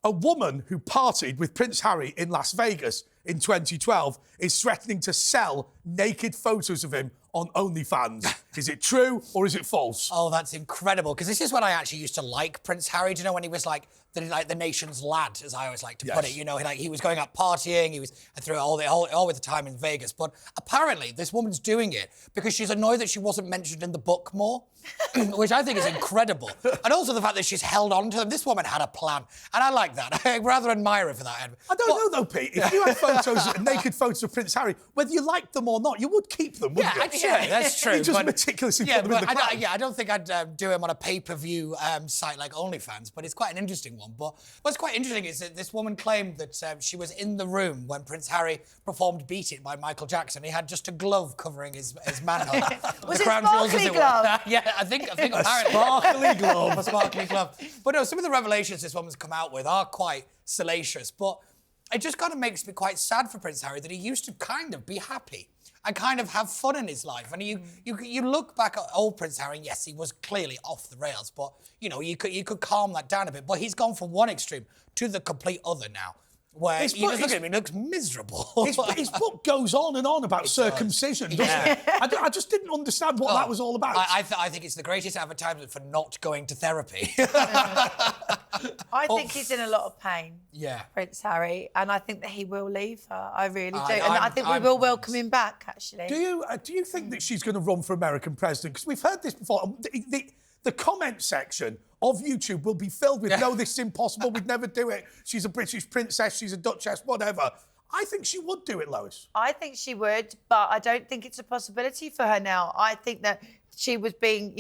A woman who partied with Prince Harry in Las Vegas in 2012 is threatening to sell naked photos of him on OnlyFans. Is it true or is it false? Oh, that's incredible, because this is when I actually used to like Prince Harry. Do you know when he was like the nation's lad, as I always like to put it? You know, he was going out partying, he was through all with the time in Vegas. But apparently, this woman's doing it because she's annoyed that she wasn't mentioned in the book more, which I think is incredible. And also the fact that she's held on to them. This woman had a plan, and I like that. I rather admire her for that. I don't know though, Pete. If you had naked photos of Prince Harry, whether you liked them or not, you would keep them, wouldn't you? Yeah, that's true. You just meticulously put them in the cloud. I don't think I'd do him on a pay-per-view site like OnlyFans, but it's quite an interesting one. But what's quite interesting is that this woman claimed that she was in the room when Prince Harry performed Beat It by Michael Jackson. He had just a glove covering his manhood. Was it sparkly glove? Yeah, I think apparently. Sparkly glove. A sparkly glove. But no, some of the revelations this woman's come out with are quite salacious, but it just kind of makes me quite sad for Prince Harry that he used to kind of be happy and kind of have fun in his life. And you look back at old Prince Harry, and yes, he was clearly off the rails, but, you know, you could calm that down a bit. But he's gone from one extreme to the complete other now, where you just look at him, he looks miserable. His book goes on and on about circumcision, doesn't it? I just didn't understand what that was all about. I think it's the greatest advertisement for not going to therapy. I think he's in a lot of pain, Prince Harry, and I think that he will leave her. I really do. And I think we will welcome him back, actually. Do you think that she's going to run for American president? Because we've heard this before. The comment section of YouTube will be filled with, no, this is impossible, we'd never do it. She's a British princess, she's a duchess, whatever. I think she would do it, Lois. I think she would, but I don't think it's a possibility for her now. I think that she was being,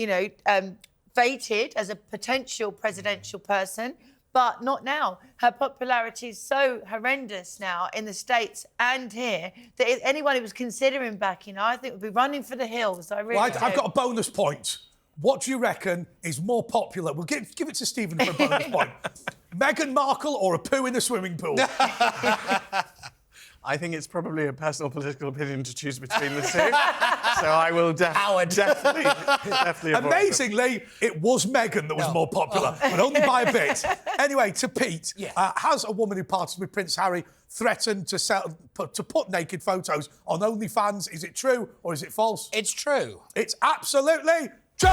fated as a potential presidential person, but not now. Her popularity is so horrendous now in the States and here that if anyone who was considering backing her, I think would be running for the hills. I really do. I've got a bonus point. What do you reckon is more popular? We'll give it to Stephen for a bonus point. Meghan Markle or a poo in a swimming pool? I think it's probably a personal political opinion to choose between the two. So I will definitely avoid Amazingly, it was Meghan that was more popular, but only by a bit. Anyway, to Pete, has a woman who partied with Prince Harry threatened to put naked photos on OnlyFans? Is it true or is it false? It's true. It's absolutely true!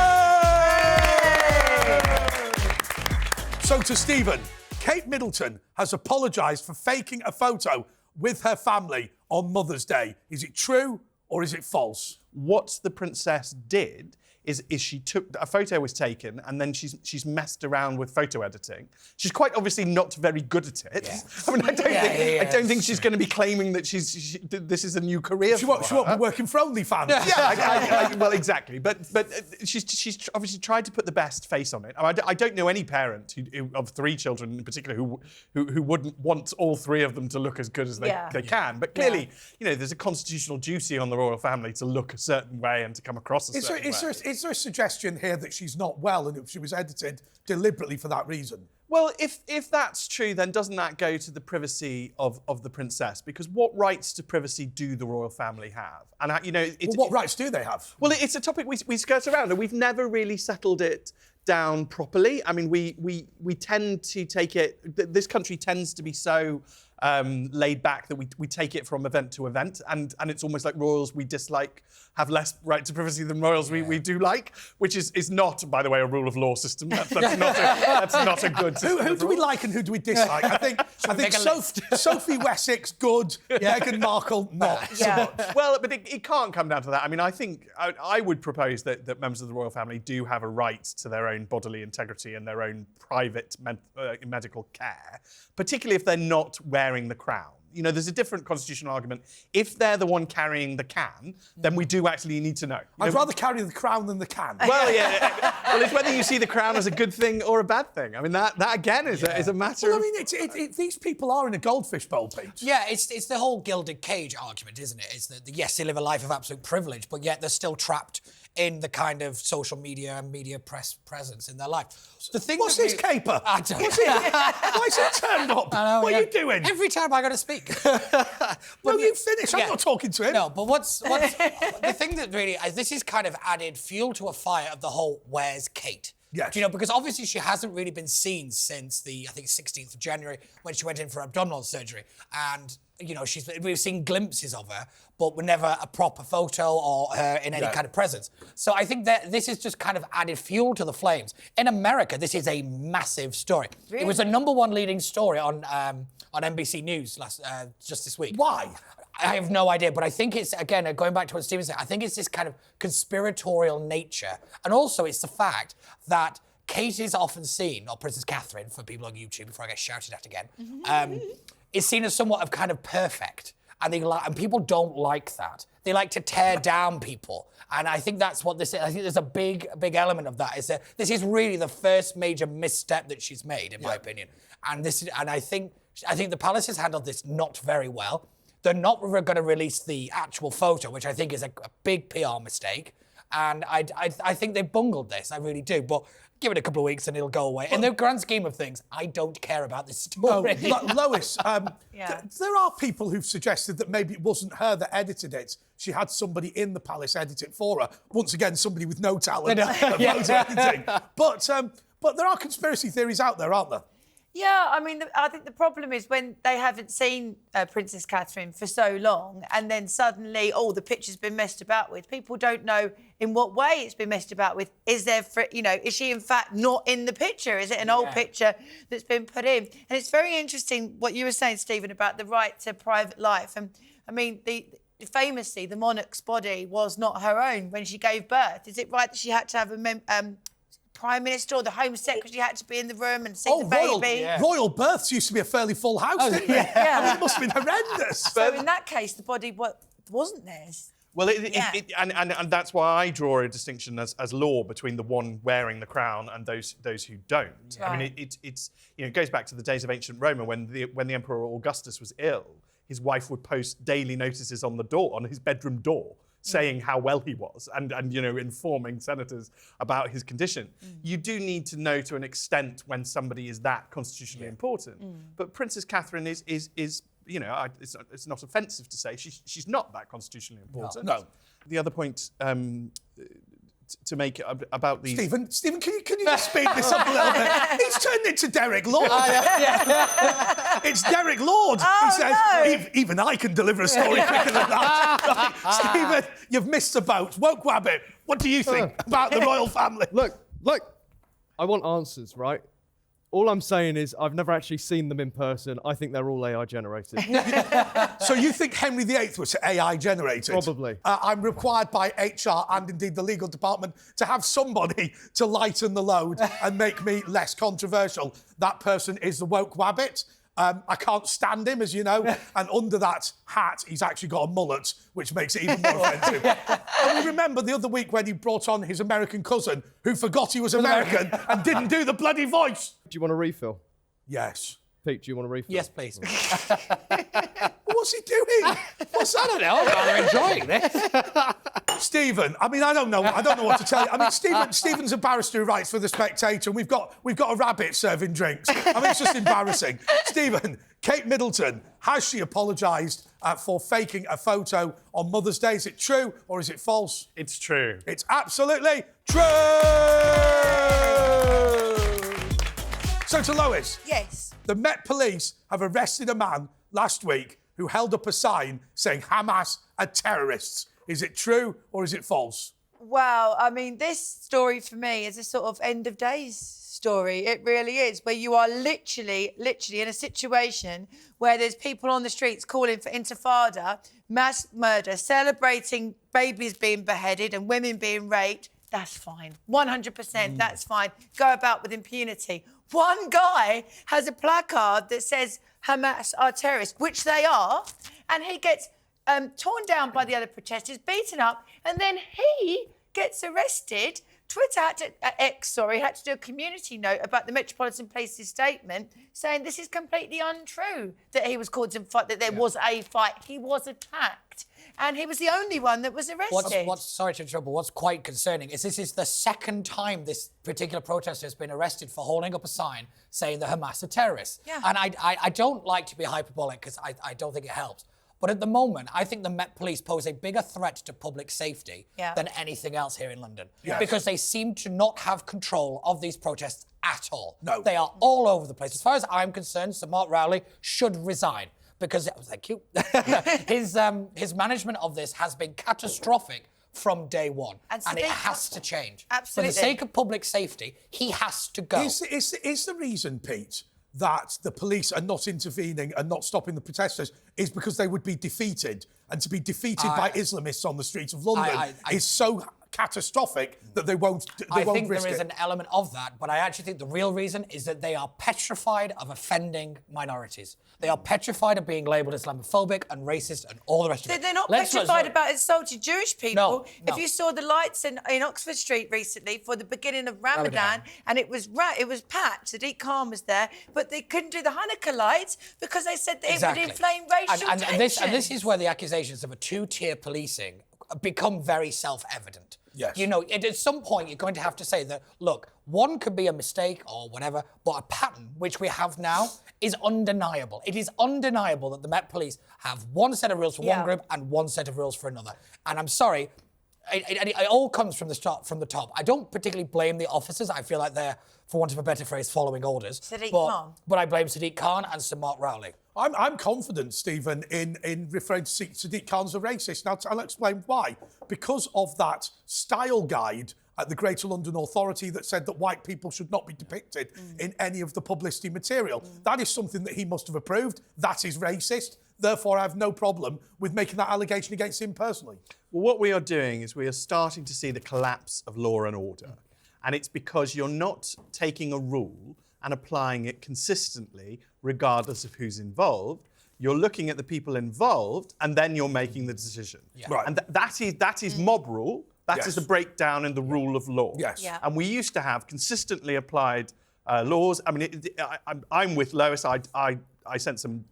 So to Stephen, Kate Middleton has apologised for faking a photo with her family on Mother's Day. Is it true or is it false? What the princess did is she took a photo was taken and then she's messed around with photo editing. She's quite obviously not very good at it. Yeah. I mean, I don't think she's going to going to be this is a new career. She won't be working for OnlyFans. Well, exactly. But she's obviously tried to put the best face on it. I don't know any parent of 3 children in particular who wouldn't want all 3 of them to look as good as they can. But clearly, there's a constitutional duty on the royal family to look a certain way and to come across a certain way. Is there a suggestion here that she's not well and she was edited deliberately for that reason? Well, if that's true, then doesn't that go to the privacy of the princess? Because what rights to privacy do the royal family have? And what rights do they have? Well, it's a topic we skirt around, and we've never really settled it down properly. I mean, we tend to take it. This country tends to be so laid back that we take it from event to event, and it's almost like royals we dislike have less right to privacy than royals we do like, which is not, by the way, a rule of law system. That's not a good system. Who do we like and who do we dislike? I think Sophie Wessex, good. Meghan Markle, not so much. Well, but it can't come down to that. I mean, I think I would propose that members of the royal family do have a right to their own bodily integrity and their own private medical care, particularly if they're not wearing the crown. There's a different constitutional argument. If they're the one carrying the can, then we do actually need to know. I'd rather carry the crown than the can. Well, yeah. Well, it's whether you see the crown as a good thing or a bad thing. I mean, that again is a matter of... Well, I mean, these people are in a goldfish bowl, Pete. Yeah, it's the whole gilded cage argument, isn't it? It's that, yes, they live a life of absolute privilege, but yet they're still trapped in the kind of social media and media presence in their life. What's this caper? I don't know. Why is it turned up? What are you doing? Every time I got to speak. No, you finish. I'm not talking to him. No, but what's the thing that really... This is kind of added fuel to a fire of the whole where's Kate? Yes. You know, because obviously she hasn't really been seen since the, I think, 16th of January when she went in for abdominal surgery. And, you know, we've seen glimpses of her, but never a proper photo or her in any kind of presence. So I think that this is just kind of added fuel to the flames. In America, this is a massive story. Really? It was the #1 leading story on NBC News just this week. Why? I have no idea, but I think it's, again, going back to what Steven said, I think it's this kind of conspiratorial nature. And also it's the fact that Kate is often seen, or Princess Catherine, for people on YouTube, before I get shouted at again, is seen as somewhat of kind of perfect. And people don't like that. They like to tear down people. And I think that's what this is. I think there's a big element of that. Is that this is really the first major misstep that she's made, in my opinion. And I think the palace has handled this not very well. They're not going to release the actual photo, which I think is a big PR mistake. And I think they bungled this. I really do. But give it a couple of weeks and it'll go away. In the grand scheme of things, I don't care about this story. Lois, there are people who've suggested that maybe it wasn't her that edited it. She had somebody in the palace edit it for her. Once again, somebody with no talent at photo editing. But there are conspiracy theories out there, aren't there? Yeah, I mean, I think the problem is when they haven't seen Princess Catherine for so long and then suddenly, the picture's been messed about with. People don't know in what way it's been messed about with. Is she in fact not in the picture? Is it an old picture that's been put in? And it's very interesting what you were saying, Stephen, about the right to private life. And I mean, famously, the monarch's body was not her own when she gave birth. Is it right that she had to have a Prime Minister or the Home Secretary had to be in the room and see the baby? Royal births used to be a fairly full house, didn't it? I mean, it must have been horrendous. So in that case, the body wasn't theirs. Well, and that's why I draw a distinction as law between the one wearing the crown and those who don't. Right. I mean, it goes back to the days of ancient Rome when the Emperor Augustus was ill. His wife would post daily notices on his bedroom door, saying how well he was and informing senators about his condition. You do need to know to an extent when somebody is that constitutionally important. But Princess Catherine is it's not offensive to say she's not that constitutionally important. No. The other point to make about the... Stephen, can you just speed this up a little bit? He's turned into Derek Lord. It's Derek Lord. He says, even I can deliver a story quicker than that. Right. Stephen, you've missed the boat. Woke Wabbit, what do you think about the royal family? Look, I want answers, right? All I'm saying is I've never actually seen them in person. I think they're all AI generated. So you think Henry VIII was AI generated? Probably. I'm required by HR and indeed the legal department to have somebody to lighten the load and make me less controversial. That person is the Woke Wabbit. I can't stand him, as you know, and under that hat, he's actually got a mullet, which makes it even more offensive. And we remember the other week when he brought on his American cousin, who forgot he was American and didn't do the bloody voice. Do you want a refill? Yes. Pete, do you want a refill? Yes, please. What's he doing? I don't know. I'm rather enjoying this. Stephen, I mean, I don't know what to tell you. I mean, Stephen's a barrister who writes for The Spectator, and we've got a rabbit serving drinks. I mean, it's just embarrassing. Stephen, Kate Middleton, has she apologised for faking a photo on Mother's Day? Is it true or is it false? It's true. It's absolutely true! So to Lois. Yes. The Met Police have arrested a man last week who held up a sign saying Hamas are terrorists. Is it true or is it false? Wow, I mean, this story for me is a sort of end of days story. It really is, where you are literally in a situation where there's people on the streets calling for intifada, mass murder, celebrating babies being beheaded and women being raped. That's fine. 100%, that's fine. Go about with impunity. One guy has a placard that says Hamas are terrorists, which they are, and he gets torn down by the other protesters, beaten up, and then he gets arrested. Twitter had to do a community note about the Metropolitan Police's statement saying this is completely untrue, that he was called to fight, that there was a fight. He was attacked. And he was the only one that was arrested. Sorry to interrupt, but what's quite concerning is this is the second time this particular protester has been arrested for holding up a sign saying the Hamas are terrorists. Yeah. And I don't like to be hyperbolic because I don't think it helps. But at the moment, I think the Met Police pose a bigger threat to public safety than anything else here in London. Yes. Because they seem to not have control of these protests at all. No. They are all over the place. As far as I'm concerned, Sir Mark Rowley should resign. Because, thank you, his management of this has been catastrophic from day one. And it has to change. Absolutely. For the sake of public safety, he has to go. Is the reason, Pete, that the police are not intervening and not stopping the protesters is because they would be defeated, and to be defeated by Islamists on the streets of London is so catastrophic that they won't risk it. I think there is an element of that, but I actually think the real reason is that they are petrified of offending minorities. They are petrified of being labelled Islamophobic and racist and all the rest of it. They're not petrified about insulting Jewish people. No. If you saw the lights in Oxford Street recently for the beginning of Ramadan. And it was packed, Sadiq Khan was there, but they couldn't do the Hanukkah lights because they said that it would inflame racial tension. And this is where the accusations of a two-tier policing become very self-evident. Yes. You know, at some point, you're going to have to say that, look, one could be a mistake or whatever, but a pattern, which we have now, is undeniable. It is undeniable that the Met Police have one set of rules for one group and one set of rules for another. And I'm sorry, it all comes from the top. I don't particularly blame the officers. I feel like they're, for want of a better phrase, following orders. Sadiq Khan. But I blame Sadiq Khan and Sir Mark Rowley. I'm confident, Stephen, in referring to Sadiq Khan as a racist. Now, I'll explain why. Because of that style guide at the Greater London Authority that said that white people should not be depicted in any of the publicity material. That is something that he must have approved. That is racist. Therefore, I have no problem with making that allegation against him personally. Well, what we are doing is we are starting to see the collapse of law and order. And it's because you're not taking a rule and applying it consistently, regardless of who's involved. You're looking at the people involved, and then you're making the decision. Yeah. Right. And that is mob rule. That is the breakdown in the rule of law. Yes. Yeah. And we used to have consistently applied laws. I mean, I'm with Lois. I sent some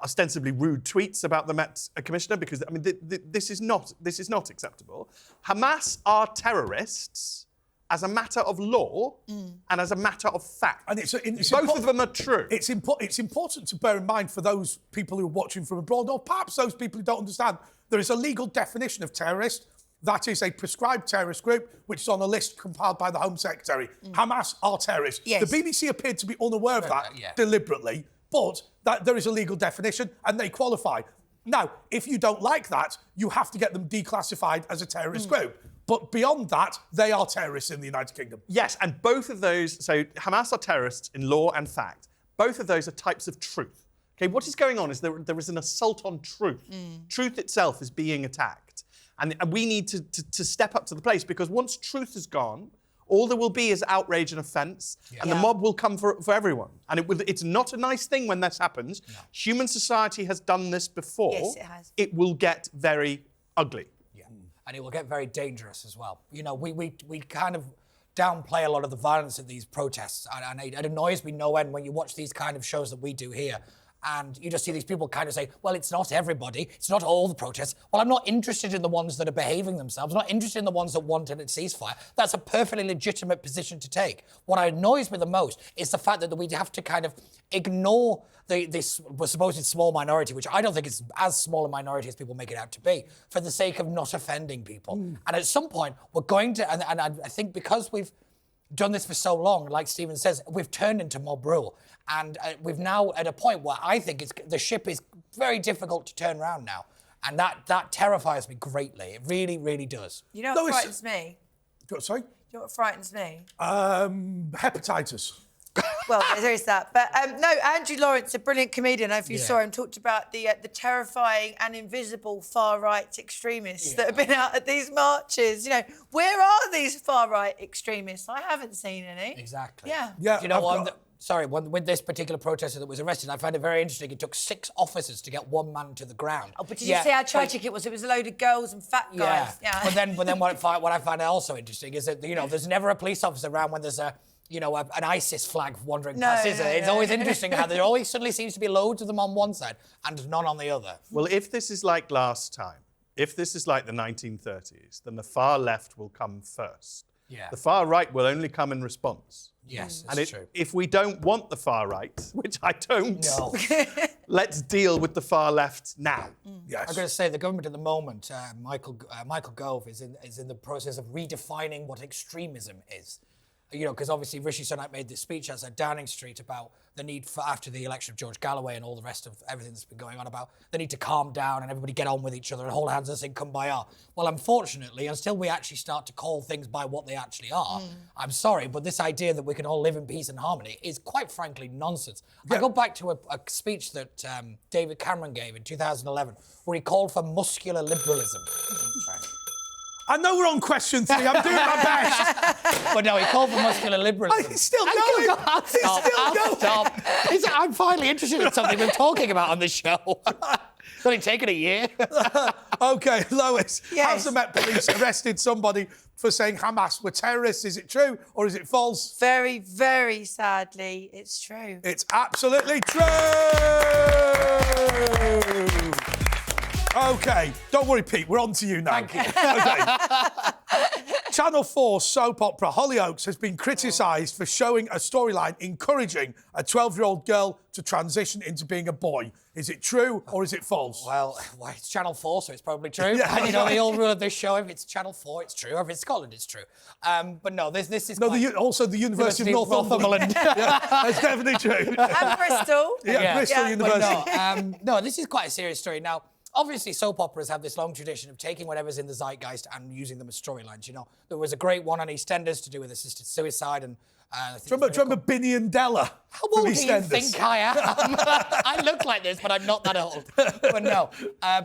ostensibly rude tweets about the Met Commissioner because I mean this is not acceptable. Hamas are terrorists as a matter of law and as a matter of fact. And it's both of them are true. It's important to bear in mind for those people who are watching from abroad, or perhaps those people who don't understand, there is a legal definition of terrorist. That is a prescribed terrorist group, which is on a list compiled by the Home Secretary. Hamas are terrorists. Yes. The BBC appeared to be unaware of that deliberately, but that there is a legal definition and they qualify. Now, if you don't like that, you have to get them declassified as a terrorist group. But beyond that, they are terrorists in the United Kingdom. Yes, and both of those, so Hamas are terrorists in law and fact. Both of those are types of truth. Okay, what is going on is there is an assault on truth. Truth itself is being attacked. And we need to step up to the place, because once truth is gone, all there will be is outrage and offence, and the mob will come for everyone. And it's not a nice thing when this happens. No. Human society has done this before. Yes, it has. It will get very ugly. Yeah. And it will get very dangerous as well. You know, we kind of downplay a lot of the violence at these protests, and it annoys me no end when you watch these kind of shows that we do here. And you just see these people kind of say, well, it's not everybody. It's not all the protests. Well, I'm not interested in the ones that are behaving themselves. I'm not interested in the ones that want a ceasefire. That's a perfectly legitimate position to take. What annoys me the most is the fact that we have to kind of ignore this supposed small minority, which I don't think is as small a minority as people make it out to be, for the sake of not offending people. And at some point, we're going to, and I think because we've done this for so long, like Stephen says, we've turned into mob rule. And we've now at a point where I think the ship is very difficult to turn around now. And that terrifies me greatly. It really, really does. You know what frightens me? Sorry? You know what frightens me? Hepatitis. Well, there is that. But no, Andrew Lawrence, a brilliant comedian, if you saw him, talked about the terrifying and invisible far-right extremists that have been out at these marches. You know, where are these far-right extremists? I haven't seen any. Exactly. Yeah. Yeah. Do you know, with this particular protester that was arrested, I found it very interesting. It took 6 officers to get one man to the ground. Oh, but did you see how tragic it was? It was a load of girls and fat guys. Yeah. But then what I find also interesting is that, you know, there's never a police officer around when there's an ISIS flag wandering past, is it? It's always interesting how there always suddenly seems to be loads of them on one side and none on the other. Well, if this is like last time, if this is like the 1930s, then the far left will come first. Yeah. The far right will only come in response. Yes, And that's true. if we don't want the far right, which I don't, No. let's deal with the far left now. Yes. I'm going to say the government at the moment, Michael Gove is in the process of redefining what extremism is. You know, because obviously Rishi Sunak made this speech outside Downing Street about the need for, after the election of George Galloway and all the rest of everything that's been going on, about the need to calm down and everybody get on with each other and hold hands and sing Kumbaya. Well, unfortunately, until we actually start to call things by what they actually are, I'm sorry, but this idea that we can all live in peace and harmony is quite frankly nonsense. I go back to a speech that David Cameron gave in 2011 where he called for muscular liberalism. I know we're on question 3. I'm doing my best. But no, he called for muscular liberalism. He's still going. I'll He's stop. still I'll going. stop. I'm finally interested in something we're talking about on the show. It's only taken a year. OK, Lois, Yes. has the Met Police arrested somebody for saying Hamas were terrorists? Is it true or is it false? Very, very sadly, it's true. It's absolutely true. OK, don't worry, Pete. We're on to you now. Thank you. OK. Channel 4 soap opera Hollyoaks has been criticised for showing a storyline encouraging a 12-year-old girl to transition into being a boy. Is it true or is it false? Well, it's Channel 4, so it's probably true. Yeah. And, you know, the old rule of this show, if it's Channel 4, it's true. Or if it's Scotland, it's true. But no, this is No, quite... also the University of Northumberland. Yeah, that's definitely true. And Bristol. Yeah, Bristol Yeah. University. But no, this is quite a serious story. Now, obviously, soap operas have this long tradition of taking whatever's in the zeitgeist and using them as storylines. You know, there was a great one on EastEnders to do with assisted suicide and... Do you remember Binny and Della? How old do you think I am? I look like this, but I'm not that old. But no.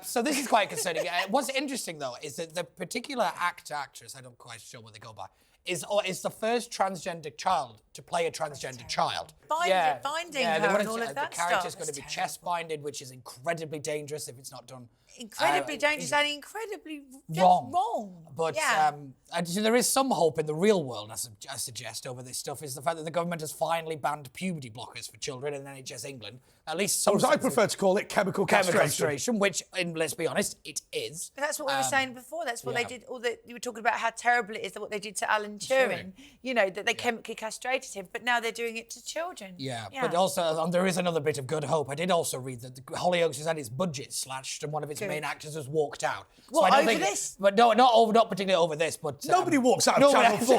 So this is quite concerning. What's interesting, though, is that the particular actress, I'm not quite sure what they go by, is the first transgender child to play a transgender child. Binding her they and wanted all to- of that The character's stuff. going to be chest binded, which is incredibly dangerous if it's not done. Incredibly dangerous and incredibly just wrong. wrong. But yeah. and so there is some hope in the real world, I suggest, over this stuff, is the fact that the government has finally banned puberty blockers for children in NHS England. At least some Or as I sense of prefer to call it, chemical castration. castration, which, let's be honest, it is. But that's what we were saying before. That's what yeah. they did. You were talking about how terrible it is that what they did to Alan Turing. You know, that they chemically castrated him, but now they're doing it to children. Yeah, but also there is another bit of good hope. I did also read that Hollyoaks has had its budget slashed and one of its main actors has walked out. What, I don't over think, this? But no, not particularly over this. But Nobody walks out of Channel 4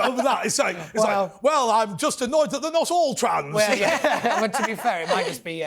over that. It's like, well, I'm just annoyed that they're not all trans. Well, yeah. But to be fair, it might just be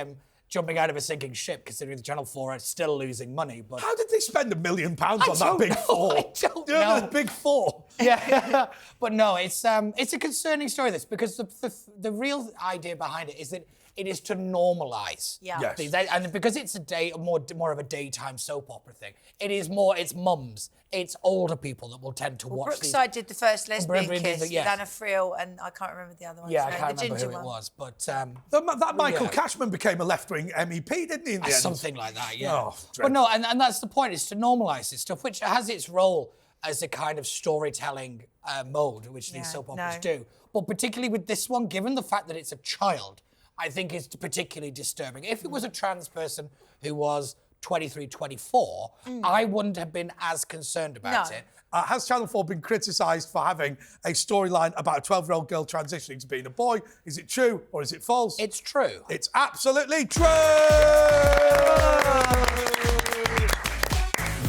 jumping out of a sinking ship, considering the Channel 4 are still losing money. But How did they spend £1 million on that don't big know. 4? I don't You know, know. the big 4. yeah, but no, it's a concerning story. This because the real idea behind it is that it is to normalise. Yeah. Yes. these, and because it's more of a daytime soap opera thing, it's mums, it's older people that will tend to watch. Brookside did the first lesbian Brooklyn did kiss the- yes. with Anna Friel, and I can't remember the other one. Yeah, I can't the remember ginger who it one. was, but That Michael yeah. Cashman became a left-wing MEP, didn't he, in the end? something like that. Yeah. Oh, but no, and that's the point, is to normalise this stuff, which has its role as a kind of storytelling mode, which these soap operas do. But particularly with this one, given the fact that it's a child, I think it's particularly disturbing. If it was a trans person who was 23, 24, I wouldn't have been as concerned about No. it. Has Channel 4 been criticised for having a storyline about a 12-year-old girl transitioning to being a boy? Is it true or is it false? It's true. It's absolutely true!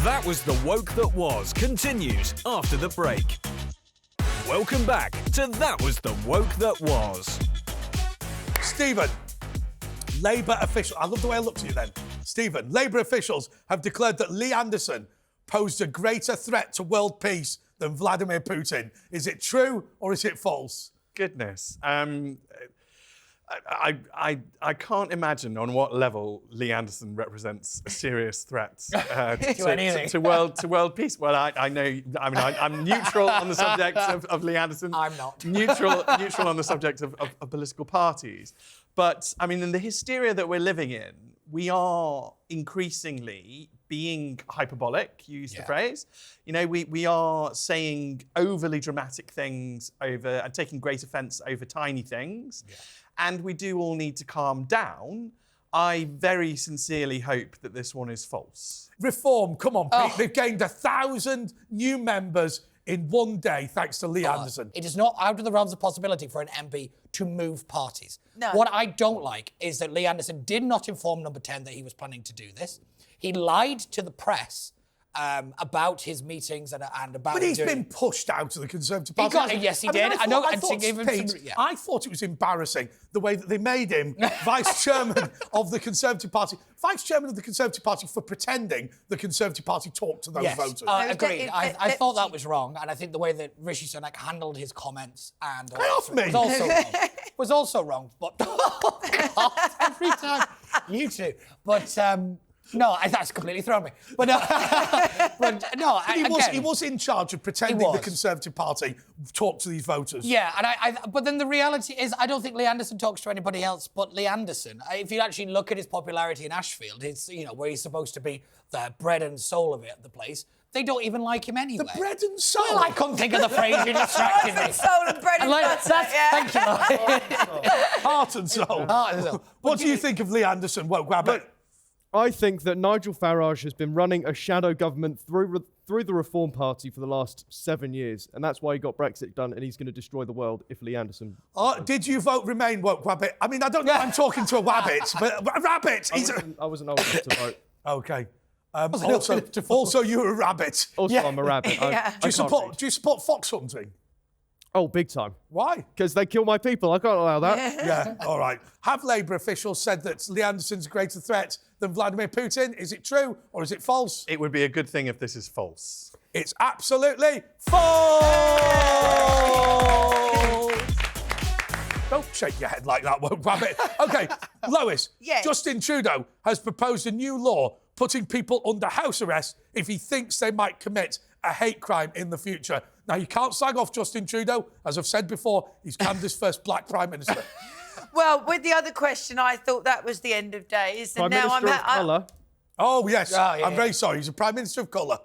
That was The Woke That Was continues after the break. Welcome back to That Was The Woke That Was. Stephen, Labour officials... I love the way I looked at you then. Stephen, Labour officials have declared that Lee Anderson posed a greater threat to world peace than Vladimir Putin. Is it true or is it false? Goodness. I can't imagine on what level Lee Anderson represents a serious threat to world peace. Well, I know. I mean, I'm neutral on the subject of Lee Anderson. I'm not. Neutral on the subject of political parties. But I mean, in the hysteria that we're living in, we are increasingly being hyperbolic, use the phrase. You know, we are saying overly dramatic things and taking great offence over tiny things. Yeah. And we do all need to calm down. I very sincerely hope that this one is false. Reform, come on, Pete. They've gained 1,000 new members in one day thanks to Lee Anderson. It is not out of the realms of possibility for an MP to move parties. No. What I don't like is that Lee Anderson did not inform Number 10 that he was planning to do this. He lied to the press about his meetings and about. But he's been pushed out of the Conservative Party. Yes, he did. I know. I thought, Pete, I thought it was embarrassing the way that they made him vice chairman of the Conservative Party. Vice chairman of the Conservative Party for pretending the Conservative Party talked to those voters. Agreed. I thought that was wrong, and I think the way that Rishi Sunak handled his comments and was also wrong. Was also wrong. But oh God, every time you two. But. No, that's completely thrown me. But no, he was in charge of pretending the Conservative Party talked to these voters. Yeah, and but then the reality is, I don't think Lee Anderson talks to anybody else but Lee Anderson. If you actually look at his popularity in Ashfield, it's where he's supposed to be the bread and soul of the place. They don't even like him anyway. The bread and soul. Well, I couldn't think of the phrase you distracted me. Soul and bread and butter. Thank you, Heart and soul. Heart and soul. What do you think of Lee Anderson? Well, grab it. I think that Nigel Farage has been running a shadow government through the Reform Party for the last 7 years, and that's why he got Brexit done, and he's going to destroy the world if Lee Anderson... Did you vote Remain, Woke Wabbit? I mean, I don't know if I'm talking to a wabbit, but a rabbit! I wasn't old enough to vote. OK. Also, you're a rabbit. Also, I'm a rabbit. Do you support fox hunting? Oh, big time. Why? Because they kill my people. I can't allow that. Yeah, all right. Have Labour officials said that Lee Anderson's a greater threat than Vladimir Putin? Is it true or is it false? It would be a good thing if this is false. It's absolutely false! Don't shake your head like that, Woke Rabbit. OK, Lois. Yes. Justin Trudeau has proposed a new law putting people under house arrest if he thinks they might commit a hate crime in the future. Now, you can't slag off Justin Trudeau. As I've said before, he's Canada's first black Prime Minister. Well, with the other question, I thought that was the end of days. And Prime now Minister of Colour. Oh, yes. I'm very sorry. He's a Prime Minister of colour.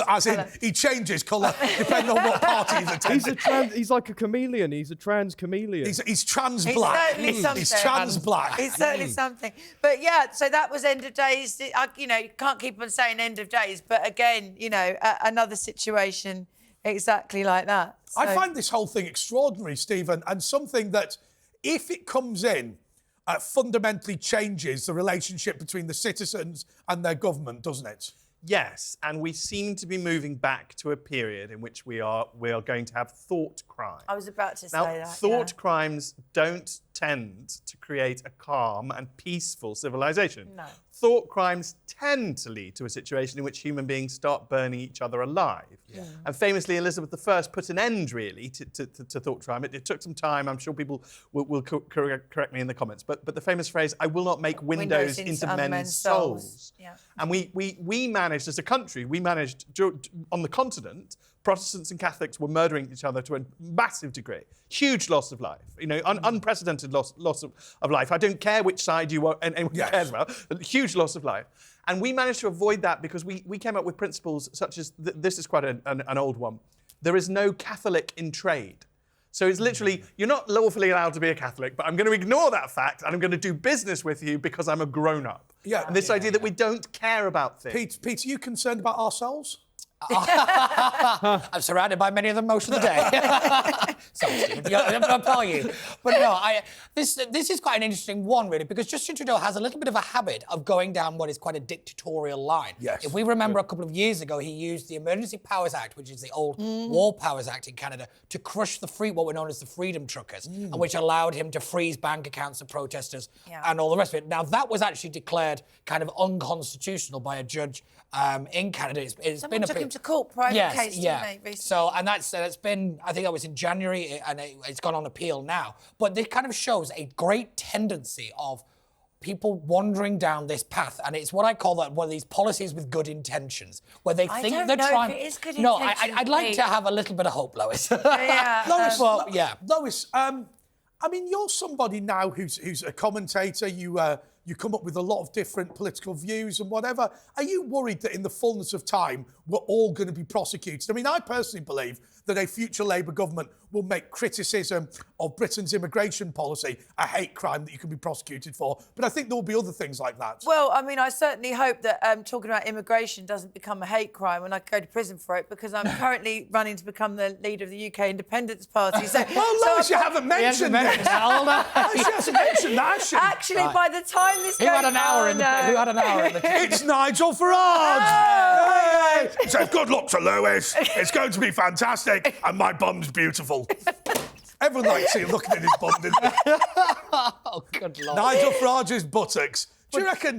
As in, he changes colour depending on what party he's attending. He's like a chameleon. He's a trans chameleon. He's trans black. He's certainly something. He's trans black. He's certainly something. But yeah, so that was end of days. You can't keep on saying end of days. But again, another situation exactly like that. So. I find this whole thing extraordinary, Stephen, and something that, if it comes in, fundamentally changes the relationship between the citizens and their government, doesn't it? Yes, and we seem to be moving back to a period in which we are going to have thought crime. I was about to say now, that. Thought crimes don't tend to create a calm and peaceful civilization. No. Thought crimes tend to lead to a situation in which human beings start burning each other alive. Yeah. And famously, Elizabeth I put an end, really, to thought crime. It took some time. I'm sure people will correct me in the comments. But the famous phrase, "I will not make windows into men's souls." Yeah. And we managed, as a country, on the continent, Protestants and Catholics were murdering each other to a massive degree. Huge loss of life, unprecedented loss of life. I don't care which side you are, and anyone cares about. Huge loss of life. And we managed to avoid that because we came up with principles such as, this is quite an old one, there is no Catholic in trade. So it's literally, you're not lawfully allowed to be a Catholic, but I'm going to ignore that fact and I'm going to do business with you because I'm a grown-up. Yeah. And this idea that we don't care about things. Pete, are you concerned about our souls? I'm surrounded by many of them most of the day. Sorry, Steve, I'll tell you. But no, this is quite an interesting one, really, because Justin Trudeau has a little bit of a habit of going down what is quite a dictatorial line. Yes. If we remember a couple of years ago, he used the Emergency Powers Act, which is the old War Powers Act in Canada, to crush what were known as the Freedom Truckers, and which allowed him to freeze bank accounts of protesters and all the rest of it. Now, that was actually declared kind of unconstitutional by a judge in Canada. It's been a took him to court, private case, didn't they? So, and that's been, I think that was in January, and it's gone on appeal now. But it kind of shows a great tendency of people wandering down this path, and it's what I call one of these policies with good intentions, where they think they're trying. If it is good no, intentions, I'd like to have a little bit of hope, Lois. Lois, Lois, I mean, you're somebody now who's a commentator. You come up with a lot of different political views and whatever. Are you worried that in the fullness of time, we're all going to be prosecuted? I mean, I personally believe that a future Labour government will make criticism of Britain's immigration policy a hate crime that you can be prosecuted for. But I think there will be other things like that. Well, I mean, I certainly hope that talking about immigration doesn't become a hate crime when I go to prison for it, because I'm currently running to become the leader of the UK Independence Party. So, Lois, you haven't mentioned this. She hasn't mentioned that, has she? Actually, by the time this Who goes had an hour in the It's Nigel Farage! He says, good luck to Lois. It's going to be fantastic. And my bum's beautiful. Everyone likes seeing looking at his bum, didn't they? Oh, good Lord. Nigel Farage's buttocks. Do you reckon...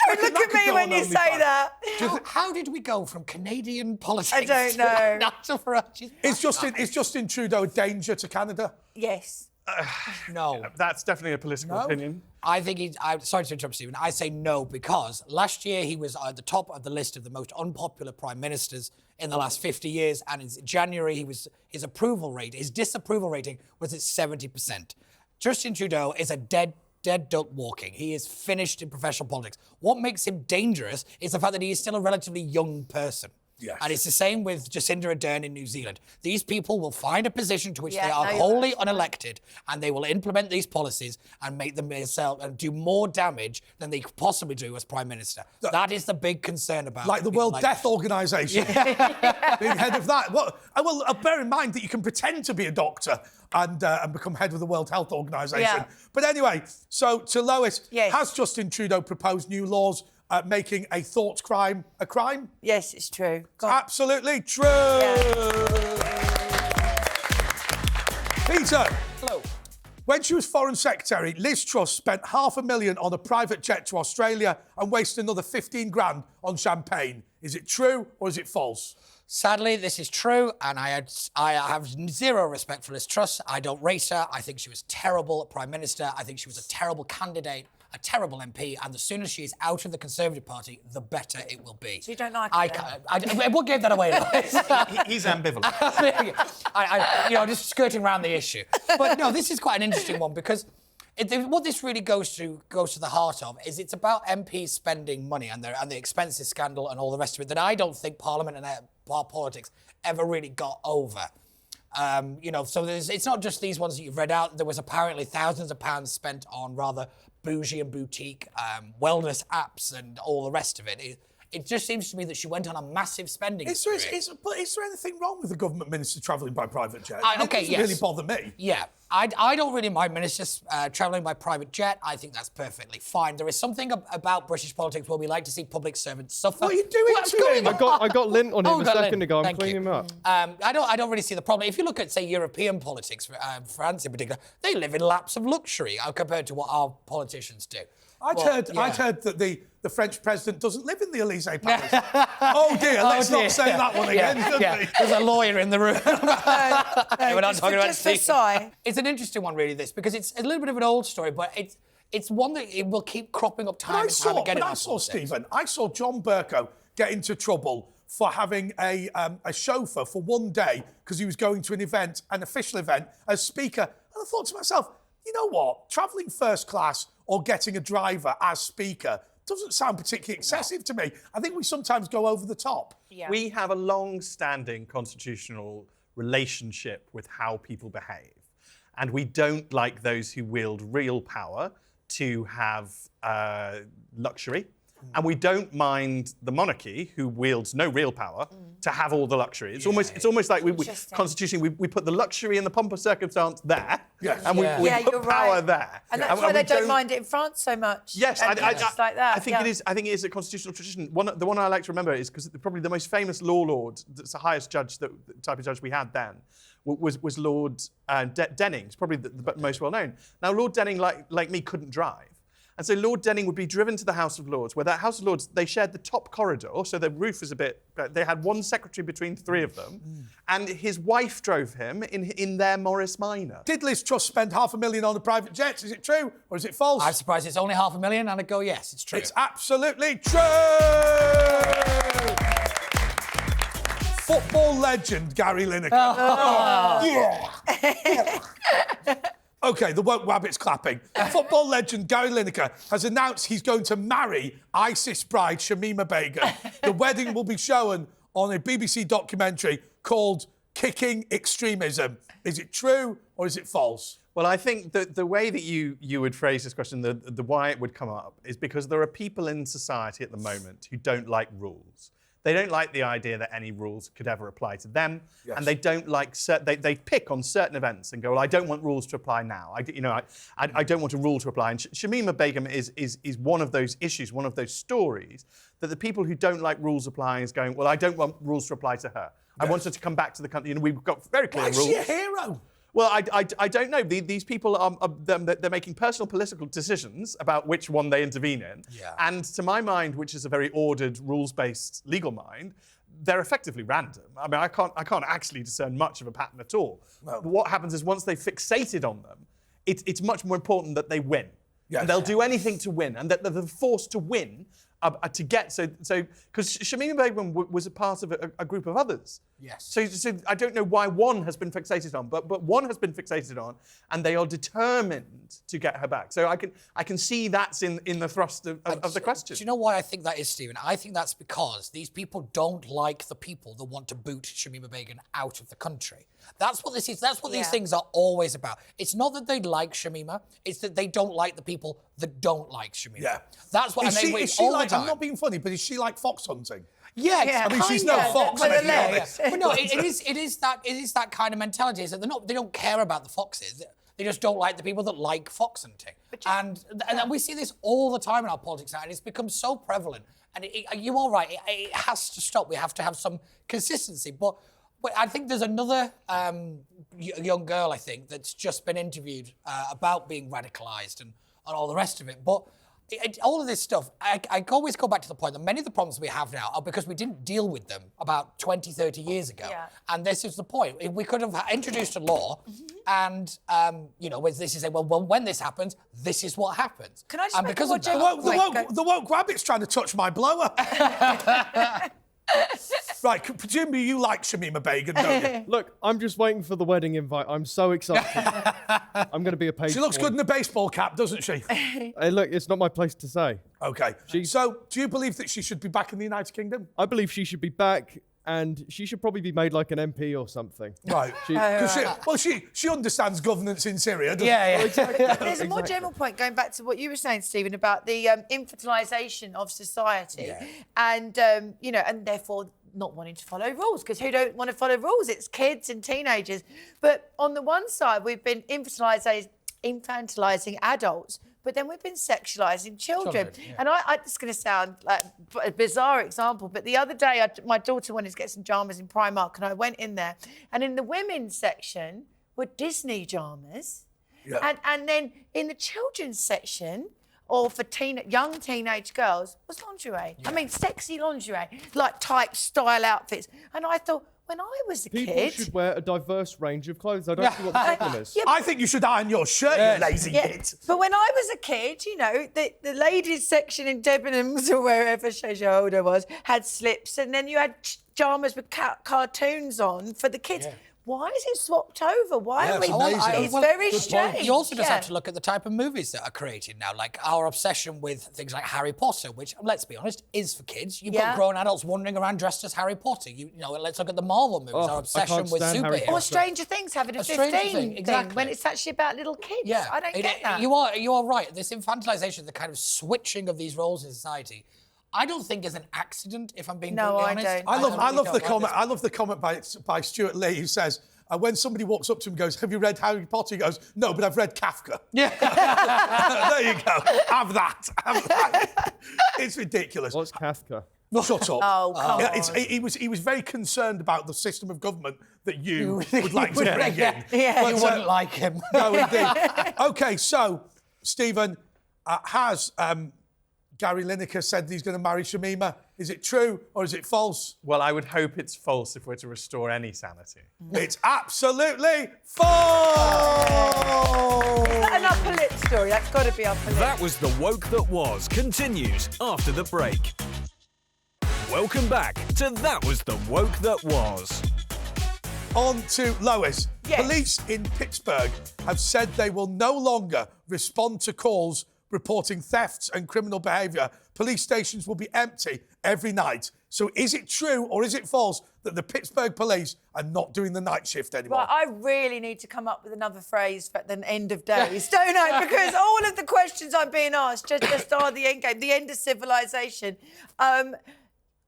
Don't look at me when you say that. How did we go from Canadian politics I don't know. Nigel Farage? Is Justin Trudeau a danger to Canada? Yes. No. That's definitely a political opinion. I think I'm sorry to interrupt, Stephen. I say no because last year he was at the top of the list of the most unpopular prime ministers in the last 50 years, and in January his disapproval rating was at 70%. Justin Trudeau is a dead duck walking. He is finished in professional politics. What makes him dangerous is the fact that he is still a relatively young person. Yes. And it's the same with Jacinda Ardern in New Zealand. These people will find a position to which they are no, you're wholly unelected, and they will implement these policies and make them themselves and do more damage than they could possibly do as Prime Minister. That is the big concern about Like the people World Death Organization. Being well, bear in mind that you can pretend to be a doctor and become head of the World Health Organization. Yeah. But anyway, so to Lois, Yes. has Justin Trudeau proposed new laws making a thought crime a crime? Yes, it's true. Go on. Absolutely true. Peter. Hello. When she was Foreign Secretary, Liz Truss spent $500,000 on a private jet to Australia and wasted another 15 grand on champagne. Is it true or is it false? Sadly, this is true, and I have zero respect for Liz Truss. I don't rate her. I think she was terrible at Prime Minister. I think she was a terrible candidate, a terrible MP, and the sooner she is out of the Conservative Party, the better it will be. So you don't like her then? What gave that away? He's ambivalent. Just skirting around the issue. But no, this is quite an interesting one because what this really goes to the heart of is it's about MPs spending money and the expenses scandal and all the rest of it that I don't think Parliament and politics ever really got over. So it's not just these ones that you've read out. There was apparently thousands of pounds spent on rather bougie and boutique wellness apps and all the rest of it. It just seems to me that she went on a massive spending spree. Is there anything wrong with the government minister travelling by private jet? Okay, it doesn't yes. really bother me. Yeah, I don't really mind ministers travelling by private jet. I think that's perfectly fine. There is something about British politics where we like to see public servants suffer. What are you doing to him? I got lint on him a second Lynn. ago. I'm Thank cleaning you. him up. I don't really see the problem. If you look at, say, European politics, France in particular, they live in laps of luxury compared to what our politicians do. I'd heard that the French president doesn't live in the Elysee Palace. Oh dear, let's not say that one again, should we? There's a lawyer in the room. We're not talking about just a sigh. It's an interesting one, really, this, because it's a little bit of an old story, but it's one that it will keep cropping up time and time again. I saw John Bercow get into trouble for having a chauffeur for one day because he was going to an official event as speaker. And I thought to myself, you know what? Travelling first class or getting a driver as speaker doesn't sound particularly excessive to me. I think we sometimes go over the top. Yeah. We have a long-standing constitutional relationship with how people behave. And we don't like those who wield real power to have luxury. And we don't mind the monarchy, who wields no real power, to have all the luxury. It's almost like we constitutionally we put the luxury and the pomp of circumstance there, and we put power there. And that's why they don't mind it in France so much. Yes, just like that. I think it is. I think it is a constitutional tradition. The one I like to remember is because probably the most famous law lord, that's the highest judge, the type of judge we had then, was Lord Denning, probably the most well known. Now, Lord Denning, like me, couldn't drive. And so Lord Denning would be driven to the House of Lords, where that House of Lords, they shared the top corridor, so the roof was they had one secretary between three of them, and his wife drove him in their Morris Minor. Did Liz Truss spend $500,000 on the private jets? Is it true or is it false? I'm surprised it's only $500,000, and I'd go, yes, it's true. It's absolutely true! Football legend Gary Lineker. Yeah. OK, the woke rabbit's clapping. Football legend Gary Lineker has announced he's going to marry ISIS bride Shamima Begum. The wedding will be shown on a BBC documentary called kicking extremism. Is it true or is it false? Well, I think that the way that you would phrase this question, the why it would come up, is because there are people in society at the moment who don't like rules. They don't like the idea that any rules could ever apply to them, and they don't like they pick on certain events and go, well, I don't want rules to apply now. I don't want a rule to apply. And Shamima Begum is one of those issues, one of those stories that the people who don't like rules applying is going, well, I don't want rules to apply to her. I want her to come back to the country, and we've got very clear rules. Why is she a hero? Well, I don't know. These people they're making personal political decisions about which one they intervene in. Yeah. And to my mind, which is a very ordered, rules-based legal mind, they're effectively random. I mean, I can't actually discern much of a pattern at all. But what happens is once they've fixated on them, it's much more important that they win. Yes. And they'll do anything to win, and that they're forced to win to get so because Shamima Begum was a part of a group of others. Yes. So I don't know why one has been fixated on, but one has been fixated on, and they are determined to get her back. So I can see that's in the thrust of the question. Do you know why I think that is, Stephen? I think that's because these people don't like the people that want to boot Shamima Begum out of the country. That's what this is. That's what these things are always about. It's not that they like Shamima, it's that they don't like the people that don't like Shamima. Yeah. That's what Is she all like, the time. I'm not being funny, but is she like fox hunting? Yeah, I mean, she's no fox, but let's be yeah. honest. But no, it is that kind of mentality. Is that they don't care about the foxes. They just don't like the people that like fox hunting. And we see this all the time in our politics now, and it's become so prevalent. And you are right. It has to stop. We have to have some consistency. But I think there's another young girl, I think, that's just been interviewed about being radicalised and all the rest of it. But all of this stuff, I always go back to the point that many of the problems we have now are because we didn't deal with them about 20, 30 years ago. Yeah. And this is the point. We could have introduced a law and, this is well, when this happens, this is what happens. Can I just and make because a of that, The woke rabbit's trying to touch my blower. Right, presumably you like Shamima Begum, don't you? Look, I'm just waiting for the wedding invite. I'm so excited. I'm going to be a page. She looks good in a baseball cap, doesn't she? Hey, look, it's not my place to say. Okay. So, do you believe that she should be back in the United Kingdom? I believe she should be back, and she should probably be made like an MP or something. Right. She understands governance in Syria, doesn't Yeah. Exactly. There's a more general point, going back to what you were saying, Stephen, about the infantilisation of society, and and therefore not wanting to follow rules, because who don't want to follow rules? It's kids and teenagers. But on the one side, we've been infantilising adults, but then we've been sexualising children. And it's going to sound like a bizarre example, but the other day, my daughter wanted to get some pyjamas in Primark, and I went in there, and in the women's section were Disney pyjamas. Yeah. And then in the children's section, or for young teenage girls, was lingerie. Yeah. I mean, sexy lingerie, like type style outfits. And I thought, when I was a kid... People should wear a diverse range of clothes. I don't see what the problem is. I think you should iron your shirt, you lazy git. But when I was a kid, the ladies' section in Debenhams or wherever, shows you how old I was, had slips, and then you had pyjamas with cartoons on for the kids. Yeah. Why is it swapped over? Why are we? It's very strange. You also just have to look at the type of movies that are created now, like our obsession with things like Harry Potter, which, let's be honest, is for kids. You've got grown adults wandering around dressed as Harry Potter. Let's look at the Marvel movies, our obsession with superheroes. Or Stranger Things having a 15 thing when it's actually about little kids. Yeah. I don't get that. You are right. This infantilization, the kind of switching of these roles in society, I don't think is an accident, if I'm being brutally honest. I don't. I love the comment. I love the comment by Stuart Lee, who says, when somebody walks up to him and goes, "Have you read Harry Potter?" He goes, "No, but I've read Kafka." Yeah. There you go. Have that. It's ridiculous. What's Kafka? Shut up. Oh, come on. He was very concerned about the system of government that you would like to bring in. Yeah. You wouldn't like him. No, indeed. Okay, so, Stephen, has Gary Lineker said that he's going to marry Shamima. Is it true or is it false? Well, I would hope it's false if we're to restore any sanity. It's absolutely false! Is that an upper lip story? That's got to be upper lip. That was The Woke That Was continues after the break. Welcome back to That Was The Woke That Was. On to Lois. Yes. Police in Pittsburgh have said they will no longer respond to calls reporting thefts and criminal behaviour, police stations will be empty every night. So is it true or is it false that the Pittsburgh police are not doing the night shift anymore? Right, I really need to come up with another phrase for the end of days, don't I? Because all of the questions I'm being asked just are the end game, the end of civilization.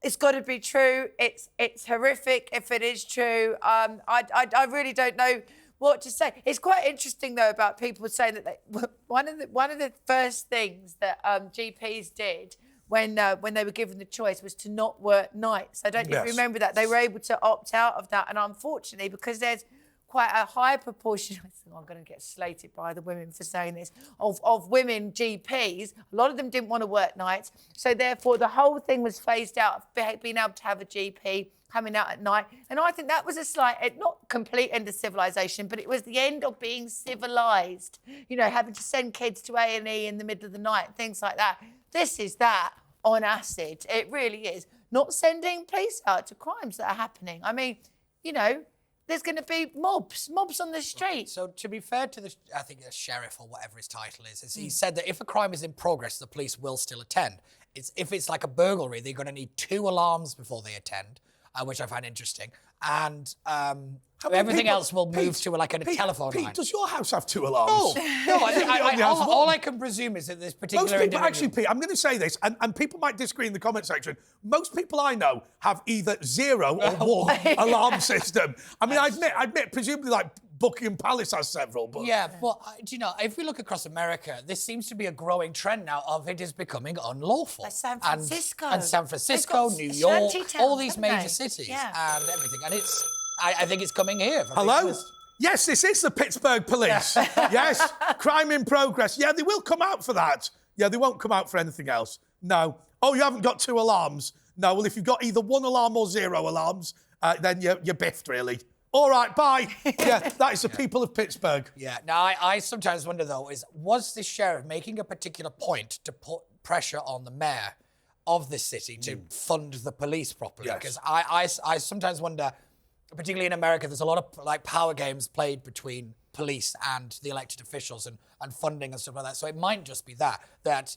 It's got to be true. It's horrific if it is true. I really don't know what to say. It's quite interesting though about people saying that one of the first things that GPs did when they were given the choice was to not work nights. I don't know if you remember that. They were able to opt out of that, and unfortunately, because there's quite a high proportion, I'm going to get slated by the women for saying this, of women GPs, a lot of them didn't want to work nights, so therefore the whole thing was phased out of being able to have a GP coming out at night. And I think that was a slight, not complete end of civilization, but it was the end of being civilized. You know, having to send kids to A&E in the middle of the night, things like that. This is that on acid. It really is. Not sending police out to crimes that are happening. I mean, you know, there's going to be mobs on the street. So to be fair to I think the sheriff or whatever his title is he said that if a crime is in progress, the police will still attend. If it's like a burglary, they're going to need 2 alarms before they attend, which I find interesting. And everything else will move to like a telephone line. Does your house have 2 alarms? No. All I can presume is that this particular Most people, individual... actually, Pete, I'm going to say this, and people might disagree in the comment section. Most people I know have either 0 or 1 alarm system. I mean, I admit, presumably, like Buckingham Palace has several, but... Yeah, but, do you know, if we look across America, this seems to be a growing trend now of it is becoming unlawful. Like San Francisco. And San Francisco, New York, all these major cities Yeah. and everything. And it's... I think it's coming here. Hello? Yes, this is the Pittsburgh police. Yes, crime in progress. Yeah, they will come out for that. Yeah, they won't come out for anything else. No. Oh, you haven't got 2 alarms? No, well, if you've got either 1 alarm or 0 alarms, then you're biffed, really. All right, bye. Yeah, that is the people of Pittsburgh. Yeah. Now, I sometimes wonder, though, was this sheriff making a particular point to put pressure on the mayor of this city to fund the police properly? Because I sometimes wonder... Particularly in America, there's a lot of like power games played between police and the elected officials and funding and stuff like that. So it might just be that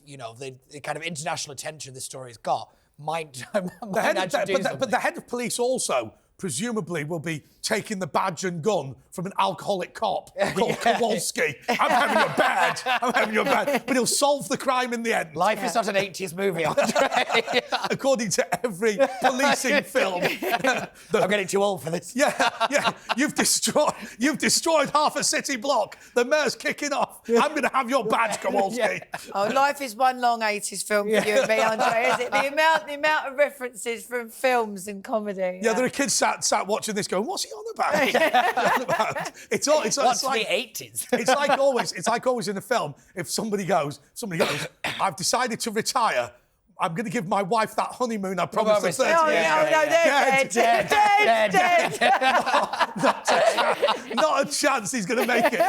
you know, the kind of international attention this story's got might But the head of police also presumably will be taking the badge and gun from an alcoholic cop called Kowalski. I'm having your bed. But he'll solve the crime in the end. Life is not an 80s movie, Andre. According to every policing film. I'm getting too old for this. Yeah. You've destroyed half a city block. The mayor's kicking off. I'm going to have your badge, Kowalski. Oh, life is one long 80s film for you and me, Andre, is it? The amount of references from films and comedy. Yeah, there are kids sat watching this going, what's he on about? It's What's like the 80s? It's like always in a film, if somebody goes, I've decided to retire. I'm going to give my wife that honeymoon I promised her 30 years ago. Dead. Not a chance he's going to make it.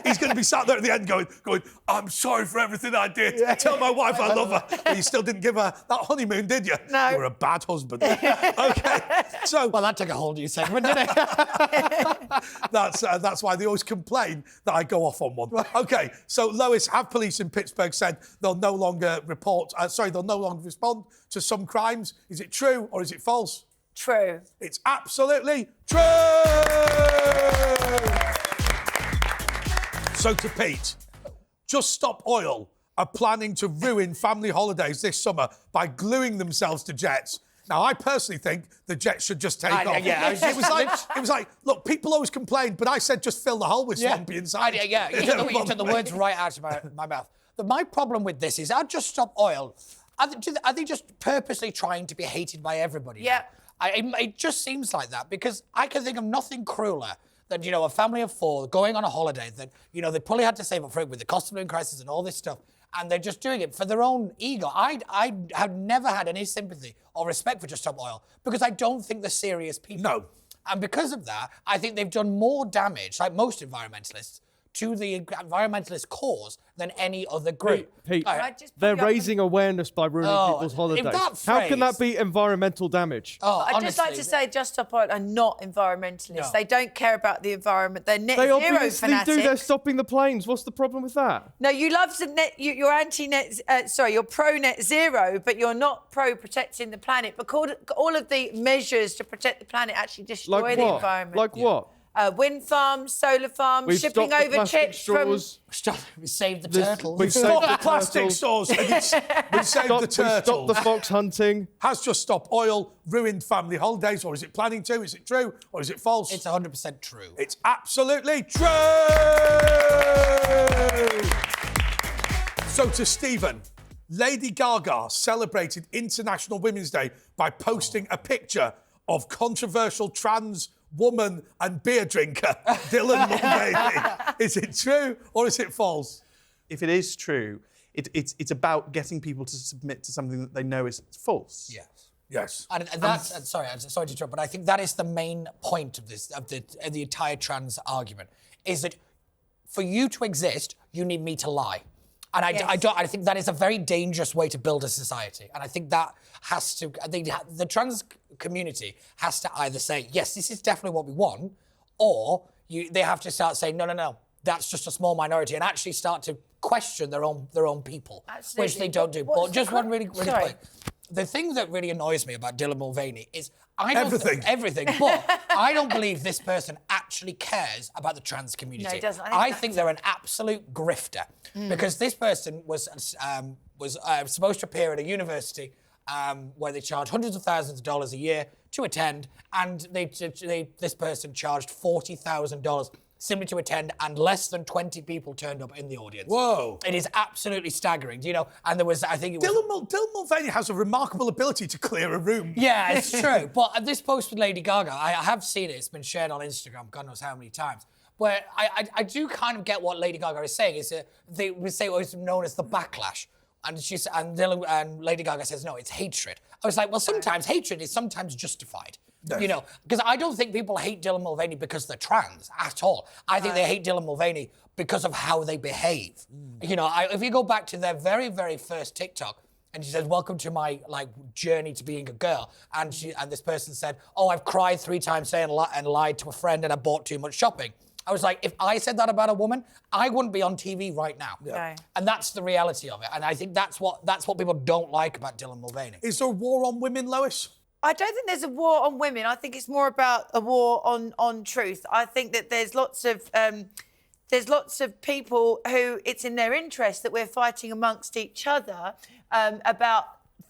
He's going to be sat there at the end going, I'm sorry for everything I did. Tell my wife I love her. But you still didn't give her that honeymoon, did you? No. You were a bad husband. Okay. So... Well, that took a whole new segment, didn't it? That's why they always complain that I go off on one. Okay, so Lois, have police in Pittsburgh said they'll no longer respond to some crimes? Is it true or is it false? True. It's absolutely true! So to Pete, Just Stop Oil are planning to ruin family holidays this summer by gluing themselves to jets. Now, I personally think the jets should just take off. It was like, look, people always complain, but I said just fill the hole with Swampy inside. You took the words right out of my mouth. My problem with this is I'd Just Stop Oil. Are they just purposely trying to be hated by everybody? Yeah. It just seems like that because I can think of nothing crueler than, you know, a family of 4 going on a holiday that, you know, they probably had to save up for it with the cost of living crisis and all this stuff. And they're just doing it for their own ego. I have never had any sympathy or respect for Just Stop Oil because I don't think they're serious people. No. And because of that, I think they've done more damage, like most environmentalists, to the environmentalist cause than any other group. Pete, All right. Right, just they're put you up raising awareness by ruining Oh, people's if holidays. that How can that phrase- be environmental damage? Oh, I'd just like to honestly, say Just Stop Oil are not environmentalists. No. They don't care about the environment. They're net They zero obviously fanatics. do. They're stopping the planes. What's the problem with that? No, you love the you're anti-net. You're pro-net zero, but you're not pro-protecting the planet. Because all of the measures to protect the planet actually destroy Like the what? environment. Like what? Wind farms, solar farms, We've shipping stopped the over plastic chips straws. Stop. We saved the This- turtles. we've Stop saved the plastic turtles. stores. And we saved the We've stopped turtles. the fox hunting. Has Just Stop Oil ruined family holidays, or is it planning to? Is it true, or is it false? It's 100% true. It's absolutely true! So to Stephen, Lady Gaga celebrated International Women's Day by posting a picture of controversial trans woman and beer drinker Dylan Mulvaney. Is it true or is it false? If it is true, it's about getting people to submit to something that they know is false. Yes. Yes. And that's I'm sorry to interrupt, but I think that is the main point of this, of the entire trans argument, is that for you to exist, you need me to lie. And I think that is a very dangerous way to build a society. And I think that has to, the trans community has to either say, yes, this is definitely what we want, or they have to start saying, no, that's just a small minority, and actually start to question their own people, Absolutely. which they don't do. What's But the just one really Sorry. quick. The thing that really annoys me about Dylan Mulvaney is Everything. but I don't believe this person actually cares about the trans community. No, he doesn't. I think they're an absolute grifter because this person was supposed to appear at a university where they charge hundreds of thousands of dollars a year to attend, and this person charged $40,000 simply to attend, and less than 20 people turned up in the audience. Whoa. It is absolutely staggering, do you know? And there was, I think it was... Dylan Mulvaney has a remarkable ability to clear a room. Yeah, it's true. But this post with Lady Gaga, I have seen it. It's been shared on Instagram, God knows how many times. Where I do kind of get what Lady Gaga is saying. Is they would say what is known as the backlash. And Lady Gaga says, no, it's hatred. I was like, well, sometimes hatred is sometimes justified. Yes. You know, because I don't think people hate Dylan Mulvaney because they're trans at all. I think they hate Dylan Mulvaney because of how they behave. You know, if you go back to their very, very first TikTok, and she says, welcome to my journey to being a girl. And this person said, oh, I've cried 3 times today and lied to a friend and I bought too much shopping. I was like, if I said that about a woman, I wouldn't be on TV right now. Yeah. And that's the reality of it. And I think that's what people don't like about Dylan Mulvaney. Is there a war on women, Lois? I don't think there's a war on women. I think it's more about a war on truth. I think that there's lots of people who it's in their interest that we're fighting amongst each other about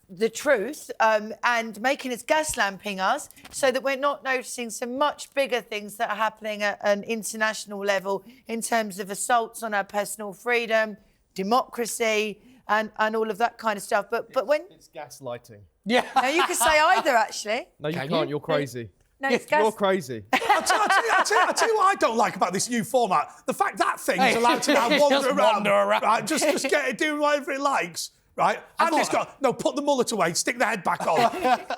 the truth and making us gaslamping us so that we're not noticing some much bigger things that are happening at an international level in terms of assaults on our personal freedom, democracy, and all of that kind of stuff. But when... It's gaslighting. Yeah. No, you could say either, actually. No, you Can can't. you? You're crazy. No, it's You're gas... crazy. I'll tell you what I don't like about this new format. The fact that thing's allowed to now Just wander wander around. around. Right? Just get it doing whatever it likes. Right? And it's got, no, put the mullet away, stick the head back on.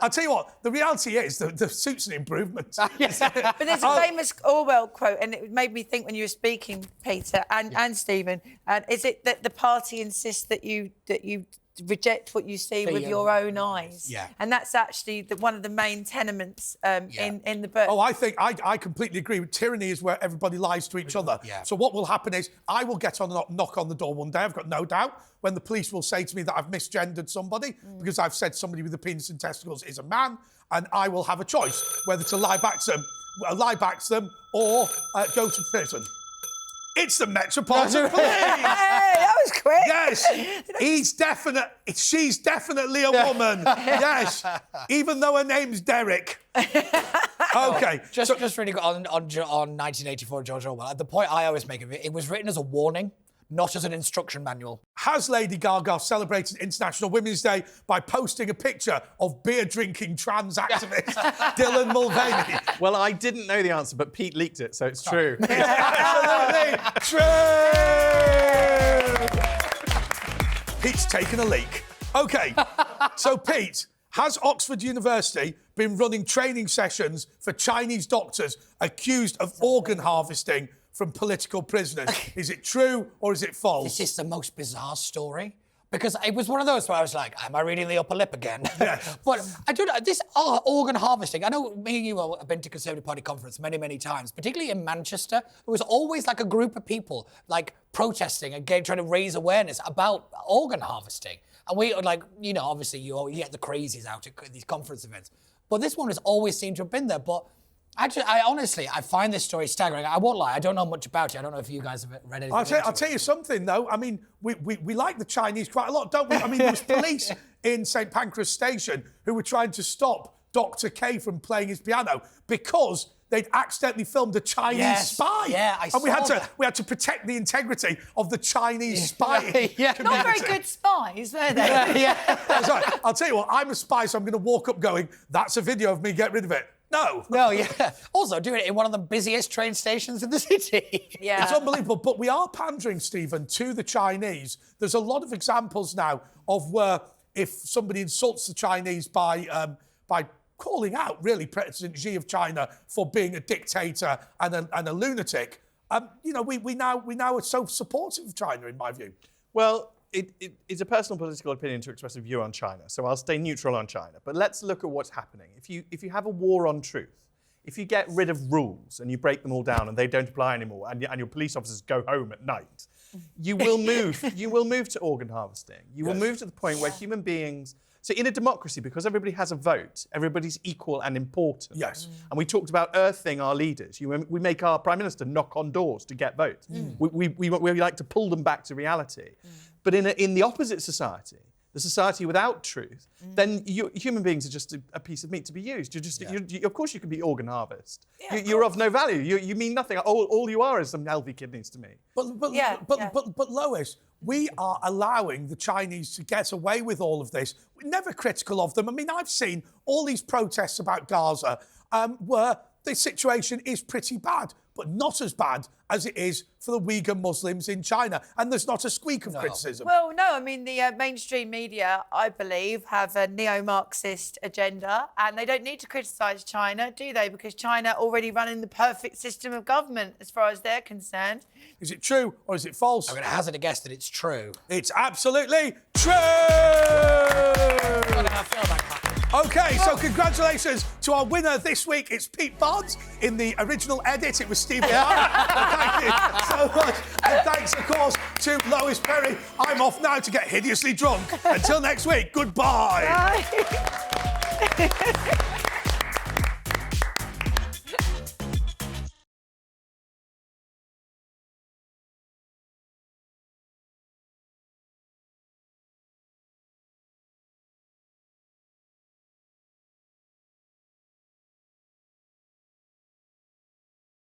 I'll tell you what, the reality is the suit's an improvement. But there's a famous Orwell quote, and it made me think when you were speaking, Peter and Stephen. And is it that the party insists that you reject what you see with your own eyes? Yeah. And that's actually one of the main tenements in the book. Oh, I think I completely agree. Tyranny is where everybody lies to each other. Yeah. So what will happen is I will get on a knock on the door one day, I've got no doubt, when the police will say to me that I've misgendered somebody because I've said somebody with a penis and testicles is a man, and I will have a choice whether to lie back to them or go to prison. It's the Metropolitan Police. Hey, that was quick. Yes, she's definitely a woman. Yes, even though her name's Derek. Okay. Just really good on 1984 George Orwell. The point I always make of it, it was written as a warning, not as an instruction manual. Has Lady Gaga celebrated International Women's Day by posting a picture of beer-drinking trans activist Dylan Mulvaney? Well, I didn't know the answer, but Pete leaked it, so it's true. Absolutely true! Pete's taken a leak. Okay, so Pete, has Oxford University been running training sessions for Chinese doctors accused of organ harvesting from political prisoners. Is it true or is it false? This is the most bizarre story. Because it was one of those where I was like, am I reading the upper lip again? Yes. But I don't know, this organ harvesting, I know me and you have been to Conservative Party conference many, many times, particularly in Manchester. There was always like a group of people like protesting again, trying to raise awareness about organ harvesting. And we like, you know, obviously you get the crazies out at these conference events. But this one has always seemed to have been there. But actually, I find this story staggering. I won't lie, I don't know much about it. I don't know if you guys have read anything. I'll tell you something, though. I mean, we like the Chinese quite a lot, don't we? I mean, there was police in St Pancras Station who were trying to stop Dr. K from playing his piano because they'd accidentally filmed a Chinese spy. Yeah, I and we saw that. we had to protect the integrity of the Chinese spy. Not very good spies, were they? Sorry, I'll tell you what, I'm a spy, so I'm going to walk up going, that's a video of me, get rid of it. No. No, yeah. Also, doing it in one of the busiest train stations in the city. Yeah. It's unbelievable. But we are pandering, Stephen, to the Chinese. There's a lot of examples now of where if somebody insults the Chinese by calling out, really, President Xi of China for being a dictator and a lunatic, you know, we now are so supportive of China, in my view. Well, it's a personal political opinion to express a view on China, so I'll stay neutral on China. But let's look at what's happening. If you have a war on truth, if you get rid of rules and you break them all down and they don't apply anymore, and your police officers go home at night, you will move. You will move to organ harvesting. You will move to the point where human beings. So in a democracy, because everybody has a vote, everybody's equal and important. Yes. And we talked about earthing our leaders. We make our Prime Minister knock on doors to get votes. We like to pull them back to reality. But in the opposite society, the society without truth, then human beings are just a piece of meat to be used. Of course you can be organ harvest. You're of no value. You mean nothing. All you are is some healthy kidneys to me. But Lois, we are allowing the Chinese to get away with all of this. We're never critical of them. I mean, I've seen all these protests about Gaza where the situation is pretty bad, but not as bad as it is for the Uyghur Muslims in China. And there's not a squeak of criticism. Well, no, I mean, the mainstream media, I believe, have a neo-Marxist agenda, and they don't need to criticise China, do they? Because China already running the perfect system of government, as far as they're concerned. Is it true or is it false? I'm going to hazard a guess that it's true. It's absolutely true! I feel that happens. OK, so congratulations to our winner this week. It's Pete Barnes. In the original edit, it was Steven Barrett. Thank you so much. And thanks, of course, to Lois Perry. I'm off now to get hideously drunk. Until next week, goodbye. Bye.